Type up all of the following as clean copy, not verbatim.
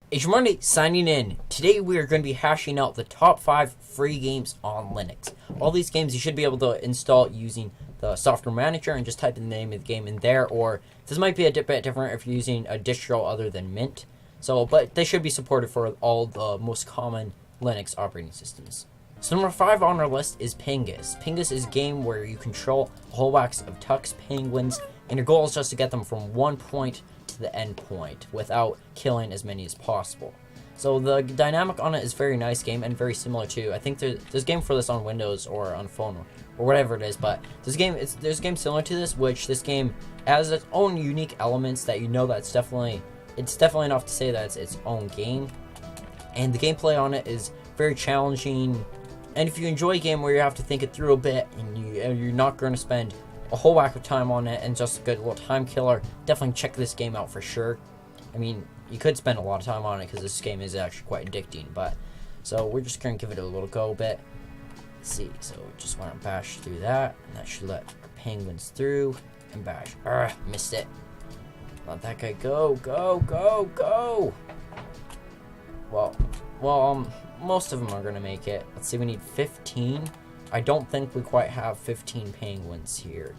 ExMoto signing in. Today we are going to be hashing out the top 5 free games on Linux. All these games you should be able to install using the software manager and just type in the name of the game in there, or this might be a bit different if you're using a distro other than Mint. But they should be supported for all the most common Linux operating systems. So number 5 on our list is Pingus. Pingus is a game where you control a whole wax of Tux penguins, and your goal is just to get them from one point to the end point without killing as many as possible. So the dynamic on it is very nice game and very similar to, I think there's a game for this on Windows or on phone or whatever it is, but there's a game similar to this, which this game has its own unique elements that it's definitely enough to say that it's its own game. And the gameplay on it is very challenging. And if you enjoy a game where you have to think it through a bit and you're not going to spend a whole whack of time on it and just a good little time killer, definitely check this game out for sure. I mean, you could spend a lot of time on it because this game is actually quite addicting, so we're just going to give it a little go bit. Let's see, so we just want to bash through that, and that should let our penguins through, and bash. Missed it. Let that guy go, go, go, go! Well, most of them are going to make it. Let's see, we need 15. I don't think we quite have 15 penguins here.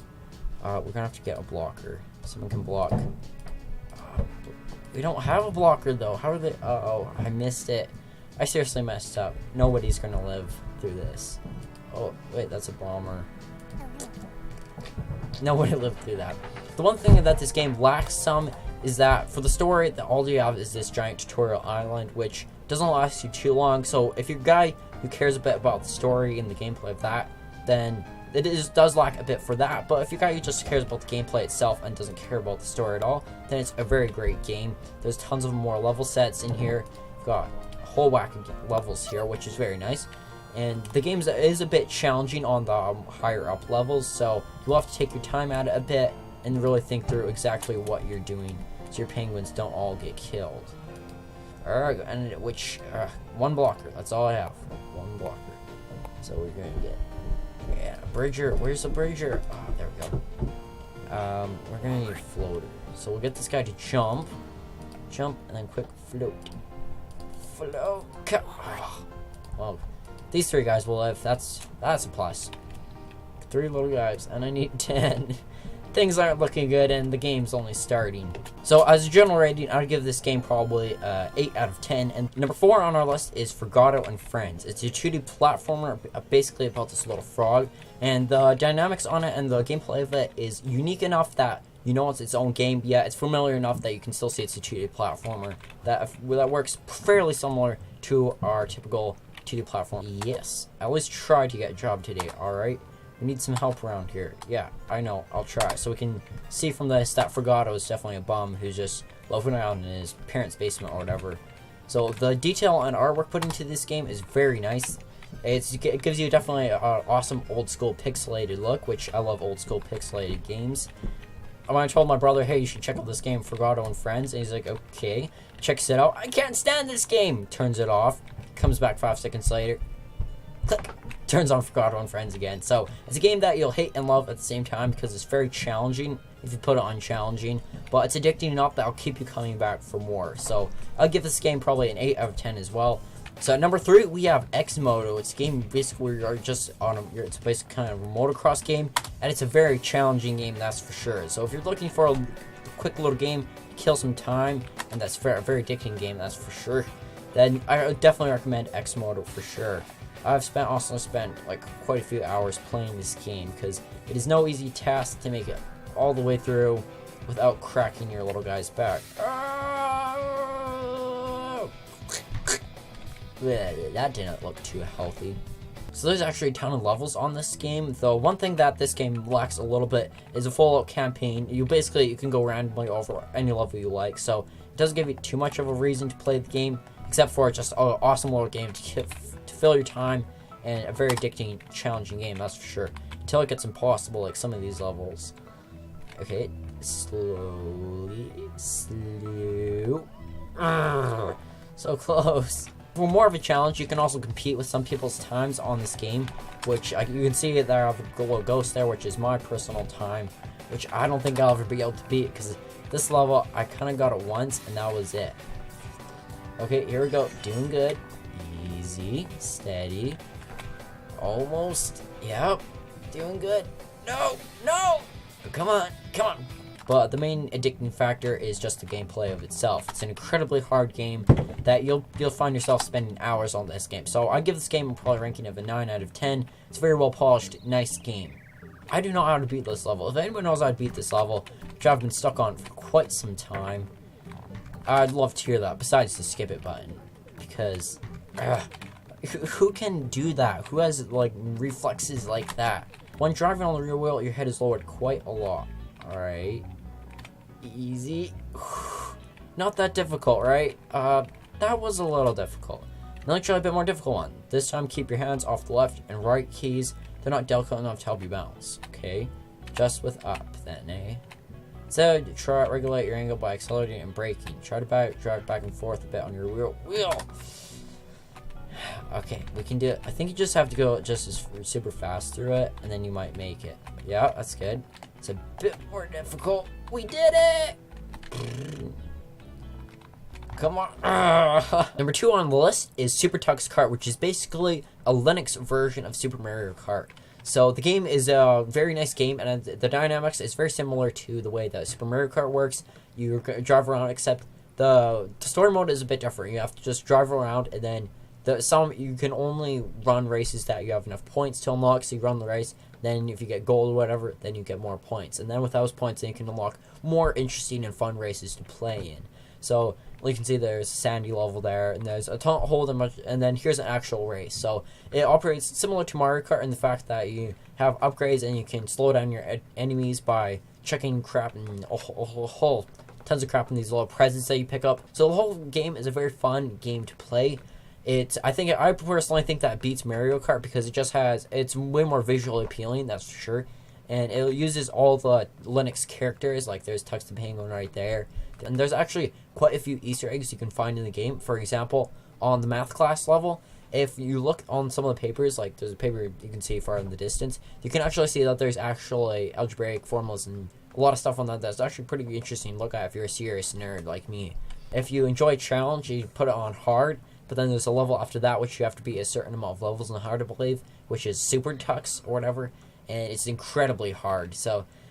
We're going to have to get a blocker. Someone can block. We don't have a blocker, though. How are they? Uh-oh, I missed it. I seriously messed up. Nobody's going to live through this. Oh, wait, that's a bomber. Nobody lived through that. The one thing that this game lacks some is that for the story, all you have is this giant tutorial island, which doesn't last you too long. So if you're a guy who cares a bit about the story and the gameplay of that, then it does lack a bit for that. But if you're a guy who just cares about the gameplay itself and doesn't care about the story at all, then it's a very great game. There's tons of more level sets in here. You've got a whole whack of levels here, which is very nice. And the game is a bit challenging on the higher up levels, so you'll have to take your time at it a bit and really think through exactly what you're doing so your penguins don't all get killed. Alright, and one blocker, that's all I have. One blocker. So we're gonna get a bridger. Where's the bridger? Oh, there we go. We're gonna need a floater. So we'll get this guy to jump, and then quick float. Well, these 3 guys will live. That's a plus. 3 little guys, and I need 10. Things aren't looking good, and the game's only starting. So as a general rating, I'd give this game probably 8 out of 10. And number 4 on our list is Froggato Friends. It's a 2D platformer, basically about this little frog. And the dynamics on it and the gameplay of it is unique enough that you know it's its own game. Yeah, it's familiar enough that you can still see it's a 2D platformer that works fairly similar to our typical 2D platform. Yes, I always try to get a job today, alright? We need some help around here. Yeah, I know, I'll try. So we can see from this that Froggato is definitely a bum who's just loafing around in his parents' basement or whatever. So the detail and artwork put into this game is very nice. It gives you definitely an awesome old school pixelated look, which I love old school pixelated games. When I told my brother, hey, you should check out this game, Froggato Friends, and he's like, okay. Checks it out. I can't stand this game! Turns it off. Comes back 5 seconds later. Click. Turns on Froggato Friends again. So it's a game that you'll hate and love at the same time because it's very challenging if you put it on challenging, but it's addicting enough that will keep you coming back for more. So I'll give this game probably an 8 out of 10 as well. So at number 3 we have XMoto. It's a game basically where you're just it's basically kind of a motocross game, and it's a very challenging game, that's for sure. So if you're looking for a quick little game to kill some time, and that's a very addicting game, that's for sure, then I would definitely recommend XMoto for sure. I've also spent like quite a few hours playing this game because it is no easy task to make it all the way through without cracking your little guy's back. That didn't look too healthy. So there's actually a ton of levels on this game, though one thing that this game lacks a little bit is a full-out campaign. You can go randomly over any level you like, so it doesn't give you too much of a reason to play the game, except for just an awesome little game to fill your time, and a very addicting, challenging game, that's for sure. Until it gets impossible, like some of these levels. Okay, slowly, slow. So close. For more of a challenge, you can also compete with some people's times on this game, which you can see there I have a little ghost there, which is my personal time, which I don't think I'll ever be able to beat, because this level, I kind of got it once, and that was it. Okay, here we go. Doing good. Easy. Steady. Almost. Yep. Doing good. No! No! Come on. Come on. But the main addicting factor is just the gameplay of itself. It's an incredibly hard game that you'll find yourself spending hours on this game. So I give this game probably a ranking of a 9 out of 10. It's a very well polished, nice game. I do not know how to beat this level. If anyone knows how to beat this level, which I've been stuck on for quite some time, I'd love to hear that, besides the skip it button. Because, who can do that? Who has, like, reflexes like that? When driving on the rear wheel, your head is lowered quite a lot. Alright. Easy. Not that difficult, right? That was a little difficult. Now let's try a bit more difficult one. This time, keep your hands off the left and right keys. They're not delicate enough to help you balance. Okay? Just with up, then, eh? So, try to regulate your angle by accelerating and braking. Try to drive back and forth a bit on your rear wheel. Okay, we can do it. I think you just have to go just as super fast through it, and then you might make it. Yeah, that's good. It's a bit more difficult. We did it! Come on. Number 2 on the list is SuperTuxCart, which is basically a Linux version of Super Mario Kart. So the game is a very nice game, and the dynamics is very similar to the way that Super Mario Kart works. You drive around, except the story mode is a bit different. You have to just drive around, and then you can only run races that you have enough points to unlock. So you run the race, then if you get gold or whatever, then you get more points, and then with those points, then you can unlock more interesting and fun races to play in. So you can see there's a sandy level there, and there's a whole bunch, and then here's an actual race. So it operates similar to Mario Kart in the fact that you have upgrades and you can slow down your enemies by chucking crap and tons of crap in these little presents that you pick up. So the whole game is a very fun game to play. I personally think that beats Mario Kart because it's way more visually appealing, that's for sure. And it uses all the Linux characters, like there's Tux the Penguin right there. And there's actually quite a few Easter eggs you can find in the game. For example, on the math class level, if you look on some of the papers, like there's a paper you can see far in the distance, you can actually see that there's actually algebraic formulas and a lot of stuff on that that's actually pretty interesting to look at if you're a serious nerd like me. If you enjoy challenge, you put it on hard, but then there's a level after that which you have to beat a certain amount of levels in hard, I believe, which is Super Tux or whatever, and it's incredibly hard.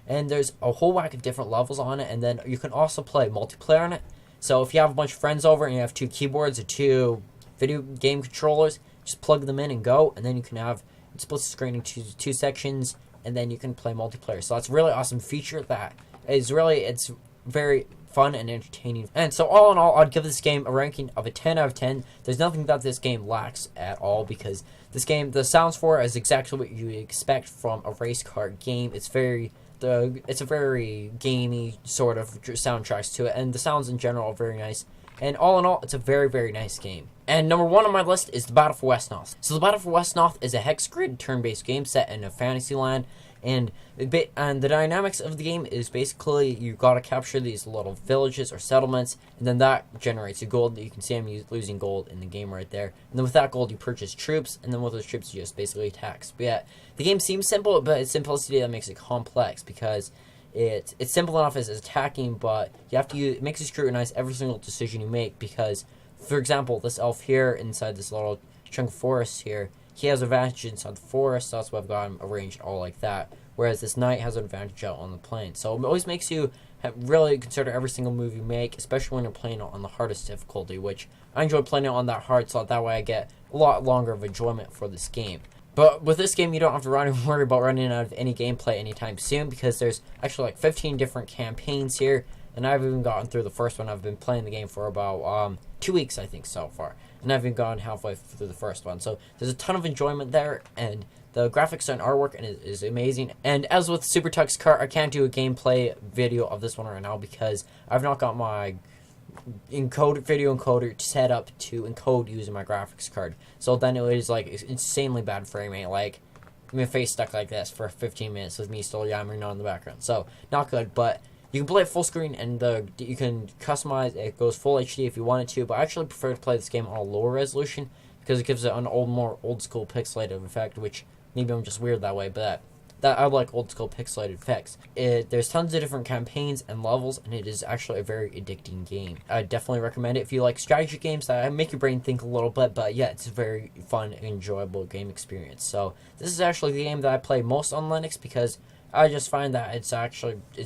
And there's a whole whack of different levels on it, and then you can also play multiplayer on it. So if you have a bunch of friends over and you have 2 keyboards or 2 video game controllers, just plug them in and go, and then you can have split screen into 2 sections, and then you can play multiplayer. So that's a really awesome feature that is it's very fun and entertaining. And so all in all, I'd give this game a ranking of a 10 out of 10. There's nothing that this game lacks at all, because this game, the sounds for it is exactly what you expect from a race car game. It's a very gamey sort of soundtracks to it, and the sounds in general are very nice. And all in all, it's a very, very nice game. And number 1 on my list is The Battle for Wesnoth. So The Battle for Wesnoth is a hex grid turn-based game set in a fantasy land, and the dynamics of the game is basically you gotta capture these little villages or settlements, and then that generates your gold. You can see I'm losing gold in the game right there. And then with that gold, you purchase troops, and then with those troops, you just basically attack. But yeah, the game seems simple, but it's simplicity that makes it complex, because it's simple enough as attacking, but you have to it makes you scrutinize every single decision you make, because, for example, this elf here inside this little chunk of forest here, he has advantage inside the forest, so that's why I've got him arranged all like that. Whereas this knight has an advantage out on the plain. So it always makes you really consider every single move you make, especially when you're playing it on the hardest difficulty, which I enjoy playing it on that hard, so that way I get a lot longer of enjoyment for this game. But with this game, you don't have to worry about running out of any gameplay anytime soon, because there's actually like 15 different campaigns here, and I've even gotten through the first one. I've been playing the game for about 2 weeks, I think, so far. And I've even gone halfway through the first one. So there's a ton of enjoyment there, and the graphics and artwork is amazing. And as with SuperTuxCart, I can't do a gameplay video of this one right now because I've not got my video encoder set up to encode using my graphics card. So then it was like insanely bad frame rate, like my face stuck like this for 15 minutes with me still yammering on in the background. So not good, but you can play it full screen, and you can customize it. Goes full HD if you wanted to, but I actually prefer to play this game on a lower resolution because it gives it an more old school pixelated effect, which maybe I'm just weird that way, but that I like old school pixelated effects. There's tons of different campaigns and levels, and it is actually a very addicting game. I definitely recommend it if you like strategy games that make your brain think a little bit, but yeah, it's a very fun and enjoyable game experience. So this is actually the game that I play most on Linux because I just find that it's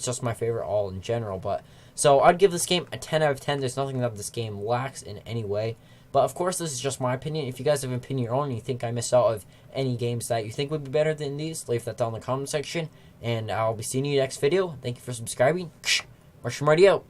just my favorite all in general. But so I'd give this game a 10 out of 10. There's nothing that this game lacks in any way. But of course, this is just my opinion. If you guys have an opinion of your own and you think I missed out of any games that you think would be better than these, leave that down in the comment section. And I'll be seeing you next video. Thank you for subscribing. Mushroom Radio.